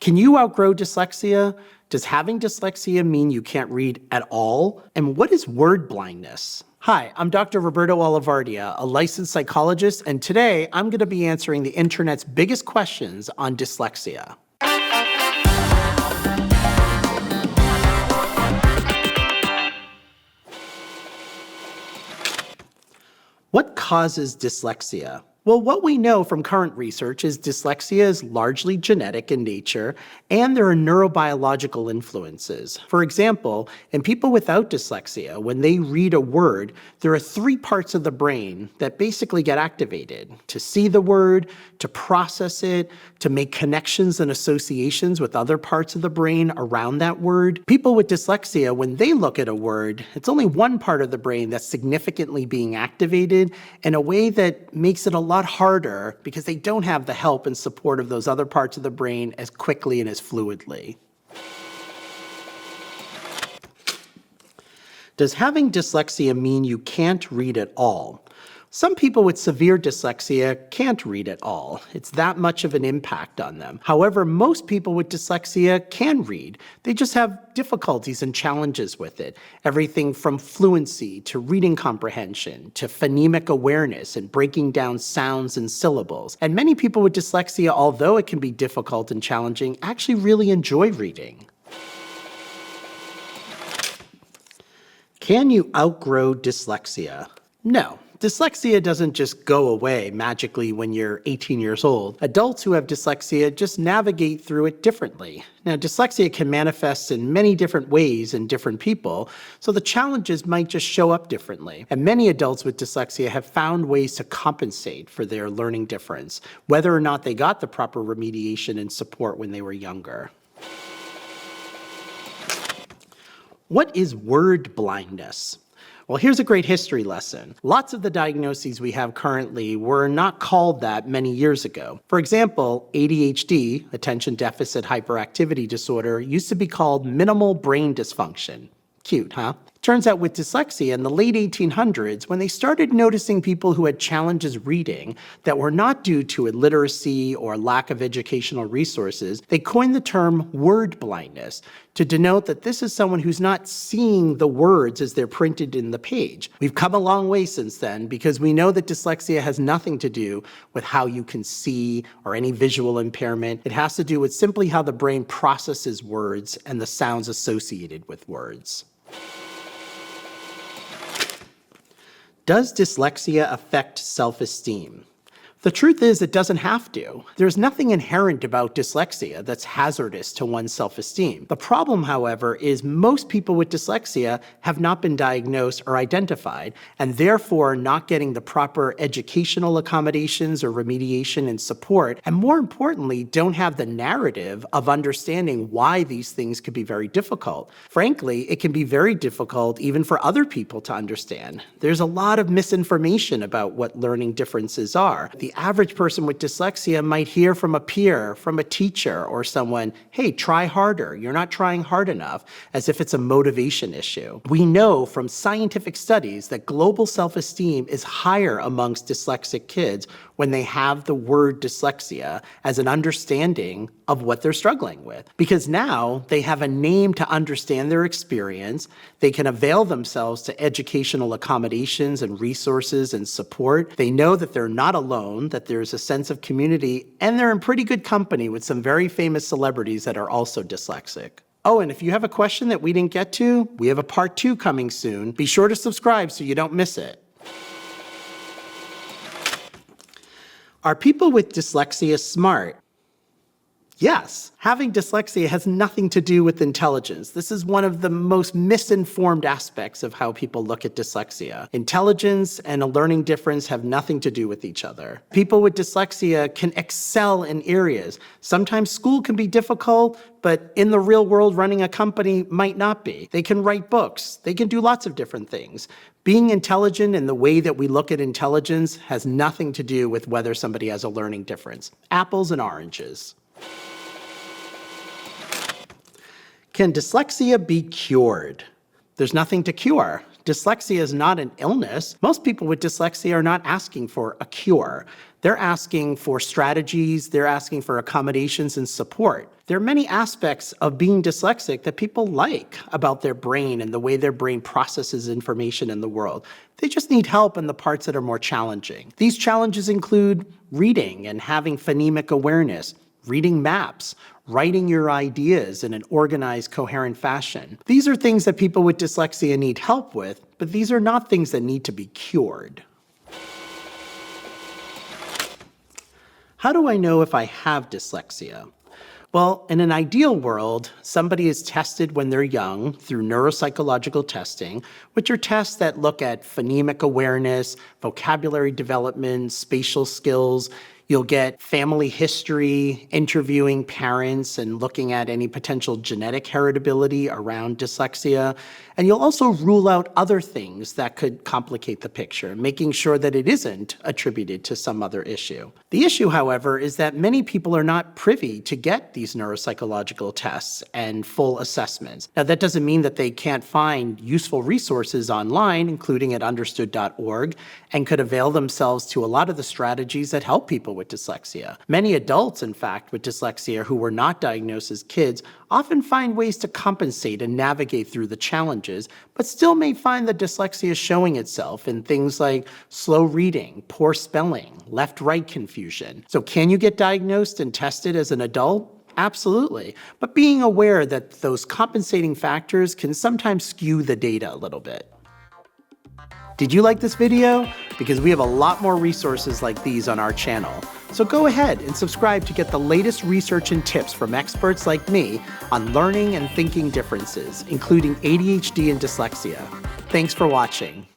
Can you outgrow dyslexia? Does having dyslexia mean you can't read at all? And what is word blindness? Hi, I'm Dr. Roberto Olivardia, a licensed psychologist, and today I'm going to be answering the internet's biggest questions on dyslexia. What causes dyslexia? Well, what we know from current research is dyslexia is largely genetic in nature, and there are neurobiological influences. For example, in people without dyslexia, when they read a word, there are 3 parts of the brain that basically get activated: to see the word, to process it, to make connections and associations with other parts of the brain around that word. People with dyslexia, when they look at a word, it's only one part of the brain that's significantly being activated in a way that makes it a lot harder because they don't have the help and support of those other parts of the brain as quickly and as fluidly. Does having dyslexia mean you can't read at all? Some people with severe dyslexia can't read at all. It's that much of an impact on them. However, most people with dyslexia can read. They just have difficulties and challenges with it. Everything from fluency to reading comprehension to phonemic awareness and breaking down sounds and syllables. And many people with dyslexia, although it can be difficult and challenging, actually really enjoy reading. Can you outgrow dyslexia? No. Dyslexia doesn't just go away magically when you're 18 years old. Adults who have dyslexia just navigate through it differently. Now, dyslexia can manifest in many different ways in different people, so the challenges might just show up differently. And many adults with dyslexia have found ways to compensate for their learning difference, whether or not they got the proper remediation and support when they were younger. What is word blindness? Well, here's a great history lesson. Lots of the diagnoses we have currently were not called that many years ago. For example, ADHD, attention deficit hyperactivity disorder, used to be called minimal brain dysfunction. Cute, huh? Turns out with dyslexia in the late 1800s, when they started noticing people who had challenges reading that were not due to illiteracy or lack of educational resources, they coined the term word blindness to denote that this is someone who's not seeing the words as they're printed in the page. We've come a long way since then because we know that dyslexia has nothing to do with how you can see or any visual impairment. It has to do with simply how the brain processes words and the sounds associated with words. Does dyslexia affect self-esteem? The truth is, it doesn't have to. There's nothing inherent about dyslexia that's hazardous to one's self-esteem. The problem, however, is most people with dyslexia have not been diagnosed or identified, and therefore not getting the proper educational accommodations or remediation and support, and more importantly, don't have the narrative of understanding why these things could be very difficult. Frankly, it can be very difficult even for other people to understand. There's a lot of misinformation about what learning differences are. The average person with dyslexia might hear from a peer, from a teacher, or someone, hey, try harder, you're not trying hard enough, as if it's a motivation issue. We know from scientific studies that global self-esteem is higher amongst dyslexic kids when they have the word dyslexia as an understanding of what they're struggling with. Because now they have a name to understand their experience, they can avail themselves to educational accommodations and resources and support. They know that they're not alone, that there's a sense of community, and they're in pretty good company with some very famous celebrities that are also dyslexic. Oh, and if you have a question that we didn't get to, we have a part 2 coming soon. Be sure to subscribe so you don't miss it. Are people with dyslexia smart? Yes. Having dyslexia has nothing to do with intelligence. This is one of the most misinformed aspects of how people look at dyslexia. Intelligence and a learning difference have nothing to do with each other. People with dyslexia can excel in areas. Sometimes school can be difficult, but in the real world, running a company might not be. They can write books. They can do lots of different things. Being intelligent and the way that we look at intelligence has nothing to do with whether somebody has a learning difference. Apples and oranges. Can dyslexia be cured? There's nothing to cure. Dyslexia is not an illness. Most people with dyslexia are not asking for a cure. They're asking for strategies, they're asking for accommodations and support. There are many aspects of being dyslexic that people like about their brain and the way their brain processes information in the world. They just need help in the parts that are more challenging. These challenges include reading and having phonemic awareness, reading maps, writing your ideas in an organized, coherent fashion. These are things that people with dyslexia need help with, but these are not things that need to be cured. How do I know if I have dyslexia? Well, in an ideal world, somebody is tested when they're young through neuropsychological testing, which are tests that look at phonemic awareness, vocabulary development, spatial skills. You'll get family history, interviewing parents, and looking at any potential genetic heritability around dyslexia. And you'll also rule out other things that could complicate the picture, making sure that it isn't attributed to some other issue. The issue, however, is that many people are not privy to get these neuropsychological tests and full assessments. Now, that doesn't mean that they can't find useful resources online, including at understood.org, and could avail themselves to a lot of the strategies that help people with dyslexia. Many adults, in fact, with dyslexia who were not diagnosed as kids often find ways to compensate and navigate through the challenges, but still may find that dyslexia is showing itself in things like slow reading, poor spelling, left-right confusion. So can you get diagnosed and tested as an adult? Absolutely. But being aware that those compensating factors can sometimes skew the data a little bit. Did you like this video? Because we have a lot more resources like these on our channel. So go ahead and subscribe to get the latest research and tips from experts like me on learning and thinking differences, including ADHD and dyslexia. Thanks for watching.